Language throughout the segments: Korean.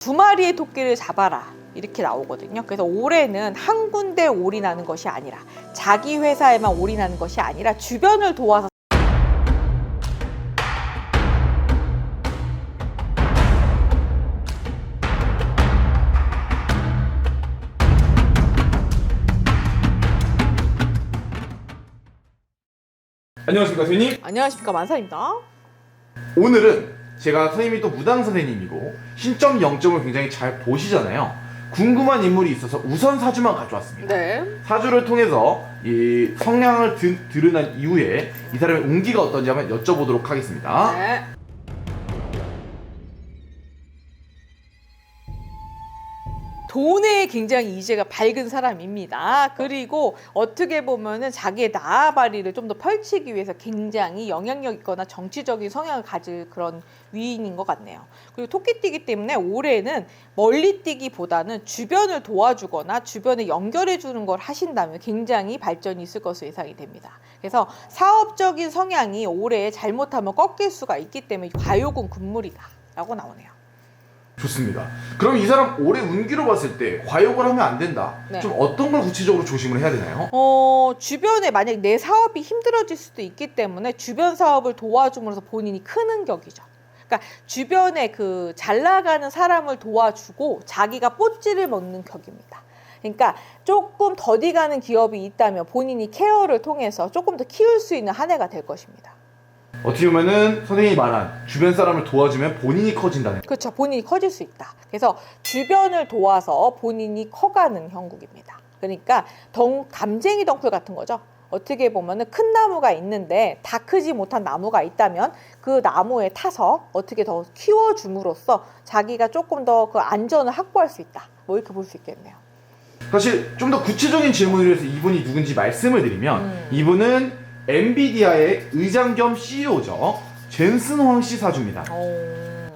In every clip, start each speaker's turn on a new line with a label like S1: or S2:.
S1: 두 마리의 토끼를 잡아라 이렇게 나오거든요. 그래서 올해는 한 군데 올인하는 것이 아니라 자기 회사에만 올인하는 것이 아니라 주변을 도와서
S2: 안녕하십니까 선생님.
S1: 안녕하십니까, 만사입니다.
S2: 오늘은 제가 선생님이 또 무당 선생님이고 신점 0점을 굉장히 잘 보시잖아요. 궁금한 인물이 있어서 우선 사주만 가져왔습니다.
S1: 네.
S2: 사주를 통해서 이 성향을 드러난 이후에 이 사람의 운기가 어떤지 한번 여쭤보도록 하겠습니다.
S1: 네. 돈에 굉장히 이제가 밝은 사람입니다. 그리고 어떻게 보면은 자기의 나아바리를 좀 더 펼치기 위해서 굉장히 영향력 있거나 정치적인 성향을 가질 그런 위인인 것 같네요. 그리고 토끼띠기 때문에 올해는 멀리 뛰기보다는 주변을 도와주거나 주변에 연결해 주는 걸 하신다면 굉장히 발전이 있을 것으로 예상이 됩니다. 그래서 사업적인 성향이 올해 잘못하면 꺾일 수가 있기 때문에 과요군 금물이다 라고 나오네요.
S2: 좋습니다. 그럼 이 사람 올해 운기로 봤을 때 과욕을 하면 안 된다.
S1: 네.
S2: 좀 어떤 걸 구체적으로 조심을 해야 되나요?
S1: 주변에 만약에 내 사업이 힘들어질 수도 있기 때문에 주변 사업을 도와줌으로써 본인이 크는 격이죠. 그러니까 주변에 그 잘 나가는 사람을 도와주고 자기가 뽀찌를 먹는 격입니다. 그러니까 조금 더디 가는 기업이 있다면 본인이 케어를 통해서 조금 더 키울 수 있는 한 해가 될 것입니다.
S2: 어떻게 보면은 선생님이 말한 주변 사람을 도와주면 본인이 커진다는.
S1: 그렇죠. 본인이 커질 수 있다. 그래서 주변을 도와서 본인이 커가는 형국입니다. 그러니까 담쟁이 덩쿨 같은 거죠. 어떻게 보면은 큰 나무가 있는데 다 크지 못한 나무가 있다면 그 나무에 타서 어떻게 더 키워줌으로써 자기가 조금 더 그 안전을 확보할 수 있다. 뭐 이렇게 볼 수 있겠네요.
S2: 사실 좀 더 구체적인 질문을 해서 이분이 누군지 말씀을 드리면 이분은 엔비디아의 의장 겸 CEO죠. 젠슨 황 씨 사주입니다.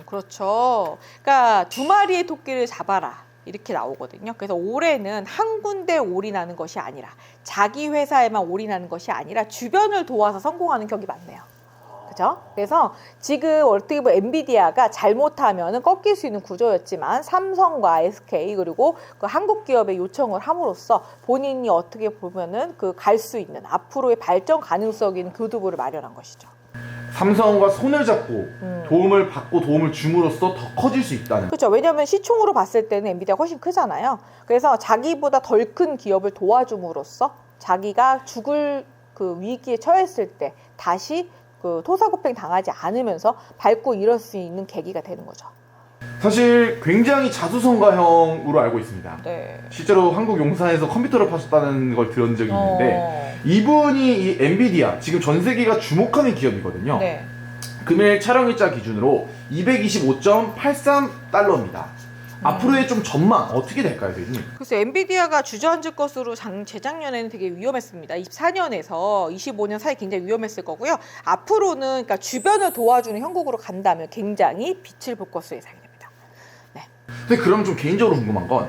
S1: 그렇죠. 그러니까 두 마리의 토끼를 잡아라 이렇게 나오거든요. 그래서 올해는 한 군데 올인하는 것이 아니라 자기 회사에만 올인하는 것이 아니라 주변을 도와서 성공하는 격이 많네요. 그죠? 그래서 지금 어떻게 보면 엔비디아가 잘못하면 꺾일 수 있는 구조였지만 삼성과 SK 그리고 그 한국 기업에 요청을 함으로써 본인이 어떻게 보면은 그 갈 수 있는 앞으로의 발전 가능성 있는 교두보를 마련한 것이죠.
S2: 삼성과 손을 잡고 도움을 받고 도움을 줌으로써 더 커질 수 있다는.
S1: 그렇죠. 왜냐하면 시총으로 봤을 때는 엔비디아가 훨씬 크잖아요. 그래서 자기보다 덜 큰 기업을 도와줌으로써 자기가 죽을 그 위기에 처했을 때 다시 그 토사구팽 당하지 않으면서 밟고 일을 수 있는 계기가 되는 거죠.
S2: 사실 굉장히 자수성가형으로 알고 있습니다.
S1: 네.
S2: 실제로 한국 용산에서 컴퓨터를 파셨다는 걸 들은 적이 있는데 이분이 이 엔비디아 지금 전 세계가 주목하는 기업이거든요.
S1: 네.
S2: 금일 촬영일자 기준으로 225.83달러입니다. 앞으로의 좀 전망 어떻게 될까요, 선생님?
S1: 그래서 엔비디아가 주저앉을 것으로 재작년에는 되게 위험했습니다. 24년에서 25년 사이 굉장히 위험했을 거고요. 앞으로는 그러니까 주변을 도와주는 형국으로 간다면 굉장히 빛을 볼 것으로 예상이 됩니다. 네.
S2: 근데 그럼 좀 개인적으로 궁금한 건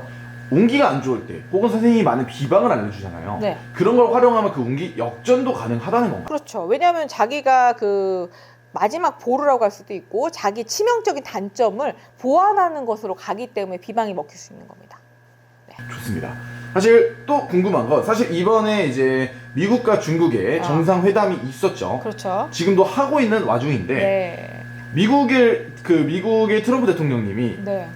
S2: 운기가 안 좋을 때 혹은 선생님이 많은 비방을 알려주잖아요.
S1: 네.
S2: 그런 걸 활용하면 그 운기 역전도 가능하다는 건가요?
S1: 그렇죠. 왜냐하면 자기가 그 마지막 보루라고 할 수도 있고 자기 치명적인 단점을 보완하는 것으로 가기 때문에 비방이 먹힐 수 있는 겁니다. 네.
S2: 좋습니다. 사실 또 궁금한 건 사실 이번에 이제 미국과 중국의 정상회담이 있었죠.
S1: 그렇죠.
S2: 지금도 하고 있는 와중인데
S1: 네.
S2: 미국의 트럼프 대통령님이
S1: 네.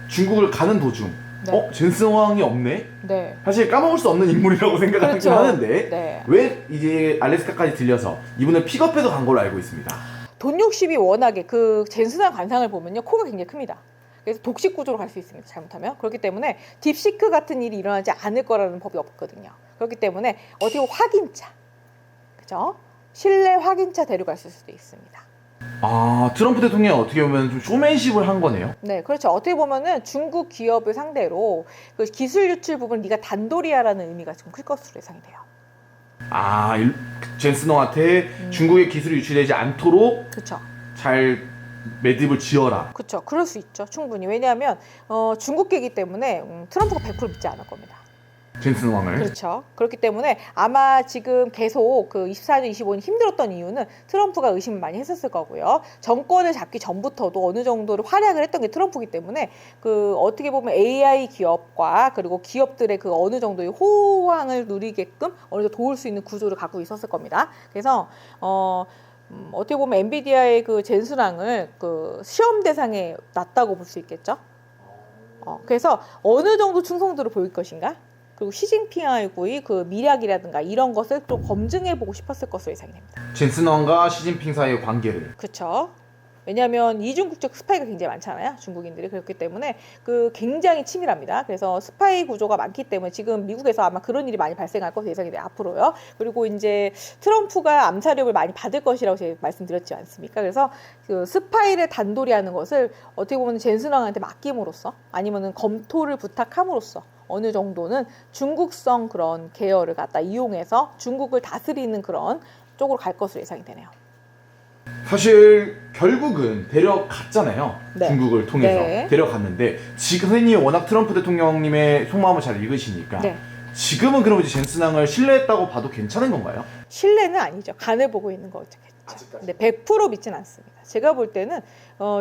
S2: 중국을 가는 도중
S1: 네.
S2: 젠슨 황이 없네?
S1: 네.
S2: 사실 까먹을 수 없는 인물이라고 생각하긴
S1: 그렇죠.
S2: 하는데
S1: 네.
S2: 왜 이제 알래스카까지 들려서 이분을 픽업해서 간 걸로 알고 있습니다.
S1: 돈 욕심이 워낙에 그 젠슨한 관상을 보면요 코가 굉장히 큽니다. 그래서 독식 구조로 갈 수 있습니다. 잘못하면. 그렇기 때문에 딥시크 같은 일이 일어나지 않을 거라는 법이 없거든요. 그렇기 때문에 어떻게 보면 확인차, 그죠? 신뢰 확인차 데려갈 수도 있습니다.
S2: 아, 트럼프 대통령이 어떻게 보면 좀 쇼맨십을 한 거네요.
S1: 네, 그렇죠. 어떻게 보면은 중국 기업을 상대로 그 기술 유출 부분 네가 단돌이야라는 의미가 좀 클 것으로 예상이 돼요.
S2: 아, 젠슨왕한테 중국의 기술이 유출되지 않도록
S1: 그렇죠.
S2: 잘 매듭을 지어라.
S1: 그렇죠. 그럴 수 있죠. 충분히. 왜냐하면 중국계이기 때문에 트럼프가 100% 믿지 않을 겁니다.
S2: 젠슨 왕을.
S1: 그렇죠. 그렇기 때문에 아마 지금 계속 그 24년, 25년 힘들었던 이유는 트럼프가 의심을 많이 했었을 거고요. 정권을 잡기 전부터도 어느 정도로 활약을 했던 게 트럼프이기 때문에 그 어떻게 보면 AI 기업과 그리고 기업들의 그 어느 정도의 호황을 누리게끔 어느 정도 도울 수 있는 구조를 갖고 있었을 겁니다. 그래서 어떻게 보면 엔비디아의 그 젠슨왕을 그 시험 대상에 놨다고 볼 수 있겠죠. 그래서 어느 정도 충성도를 보일 것인가? 그리고 시진핑하고의 그 미략이라든가 이런 것을 또 검증해보고 싶었을 것으로 예상이 됩니다.
S2: 젠슨 왕과 시진핑 사이의 관계를.
S1: 그렇죠. 왜냐하면 이중국적 스파이가 굉장히 많잖아요. 중국인들이. 그렇기 때문에 그 굉장히 치밀합니다. 그래서 스파이 구조가 많기 때문에 지금 미국에서 아마 그런 일이 많이 발생할 것으로 예상이 돼요. 앞으로요. 그리고 이제 트럼프가 암살력을 많이 받을 것이라고 제가 말씀드렸지 않습니까? 그래서 그 스파이를 단돌이 하는 것을 어떻게 보면 젠슨 왕한테 맡김으로써 아니면은 검토를 부탁함으로써 어느 정도는 중국성 그런 계열을 갖다 이용해서 중국을 다스리는 그런 쪽으로 갈 것으로 예상이 되네요.
S2: 사실 결국은 데려갔잖아요.
S1: 네.
S2: 중국을 통해서
S1: 네.
S2: 데려갔는데 지금 선생님이 워낙 트럼프 대통령님의 속마음을 잘 읽으시니까
S1: 네.
S2: 지금은 그럼 이제 젠슨 왕을 신뢰했다고 봐도 괜찮은 건가요?
S1: 신뢰는 아니죠. 간을 보고 있는 거겠죠.
S2: 아직까지.
S1: 근데 100% 믿진 않습니다. 제가 볼 때는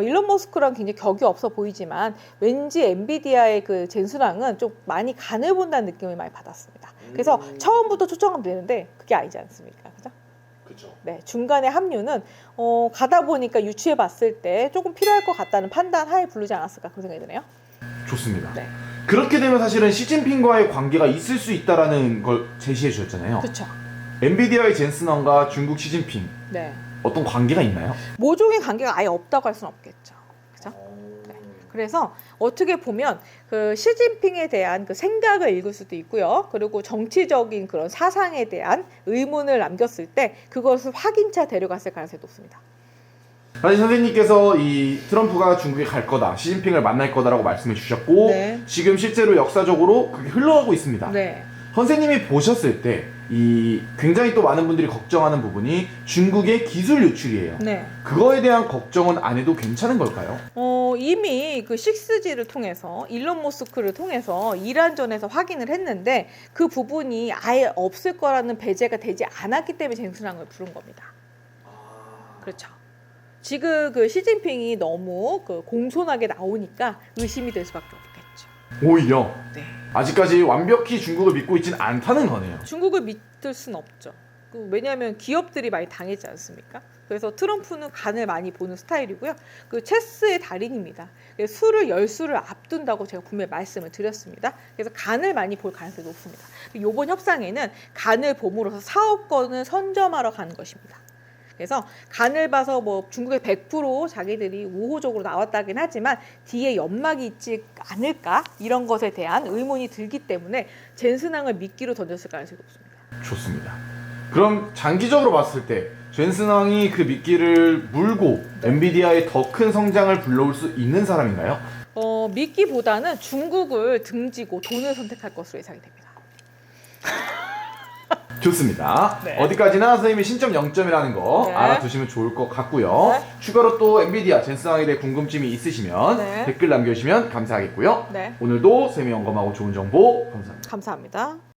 S1: 일론 머스크랑 굉장히 격이 없어 보이지만 왠지 엔비디아의 그 젠슨왕은 좀 많이 간을 본다는 느낌을 많이 받았습니다. 그래서 처음부터 초청하면 되는데 그게 아니지 않습니까? 그죠?
S2: 그렇죠.
S1: 네, 중간에 합류는 가다 보니까 유추해 봤을 때 조금 필요할 것 같다는 판단 하에 부르지 않았을까 그런 생각이 드네요.
S2: 좋습니다.
S1: 네.
S2: 그렇게 되면 사실은 시진핑과의 관계가 있을 수 있다라는 걸 제시해 주셨잖아요.
S1: 그렇죠.
S2: 엔비디아의 젠슨 왕과 중국 시진핑
S1: 네.
S2: 어떤 관계가 있나요?
S1: 모종의 관계가 아예 없다고 할 수는 없겠죠. 그죠? 네. 그래서 어떻게 보면 그 시진핑에 대한 그 생각을 읽을 수도 있고요. 그리고 정치적인 그런 사상에 대한 의문을 남겼을 때 그것을 확인차 데려갔을 가능성이 높습니다.
S2: 사실 선생님께서 이 트럼프가 중국에 갈 거다, 시진핑을 만날 거다라고 말씀해 주셨고
S1: 네.
S2: 지금 실제로 역사적으로 그게 흘러가고 있습니다.
S1: 네. 선생님이
S2: 보셨을 때 이 굉장히 또 많은 분들이 걱정하는 부분이 중국의 기술 유출이에요.
S1: 네.
S2: 그거에 대한 걱정은 안 해도 괜찮은 걸까요?
S1: 이미 그 6G를 통해서 일론 머스크를 통해서 이란전에서 확인을 했는데 그 부분이 아예 없을 거라는 배제가 되지 않았기 때문에 젠슨왕을 부른 겁니다. 그렇죠. 지금 그 시진핑이 너무 그 공손하게 나오니까 의심이 될 수밖에 없겠죠.
S2: 오히려
S1: 네.
S2: 아직까지 완벽히 중국을 믿고 있지는 않다는 거네요.
S1: 중국을 믿을 순 없죠. 왜냐하면 기업들이 많이 당했지 않습니까? 그래서 트럼프는 간을 많이 보는 스타일이고요. 그 체스의 달인입니다. 수를 10수를 앞둔다고 제가 분명히 말씀을 드렸습니다. 그래서 간을 많이 볼 가능성이 높습니다. 이번 협상에는 간을 봄으로써 사업권을 선점하러 가는 것입니다. 그래서 간을 봐서 뭐 중국의 100% 자기들이 우호적으로 나왔다긴 하지만 뒤에 연막이 있지 않을까 이런 것에 대한 의문이 들기 때문에 젠슨왕을 미끼로 던졌을 가능성이 높습니다.
S2: 좋습니다. 그럼 장기적으로 봤을 때 젠슨 왕이 그 미끼를 물고 엔비디아의 더 큰 성장을 불러올 수 있는 사람인가요?
S1: 미끼보다는 중국을 등지고 돈을 선택할 것으로 예상이 됩니다.
S2: 좋습니다.
S1: 네.
S2: 어디까지나 선생님이 신점 0점이라는 거
S1: 네.
S2: 알아두시면 좋을 것 같고요.
S1: 네.
S2: 추가로 또 엔비디아 젠슨 왕에 대해 궁금증이 있으시면
S1: 네.
S2: 댓글 남겨주시면 감사하겠고요.
S1: 네.
S2: 오늘도 쌤이 영검하고 좋은 정보 감사합니다.
S1: 감사합니다.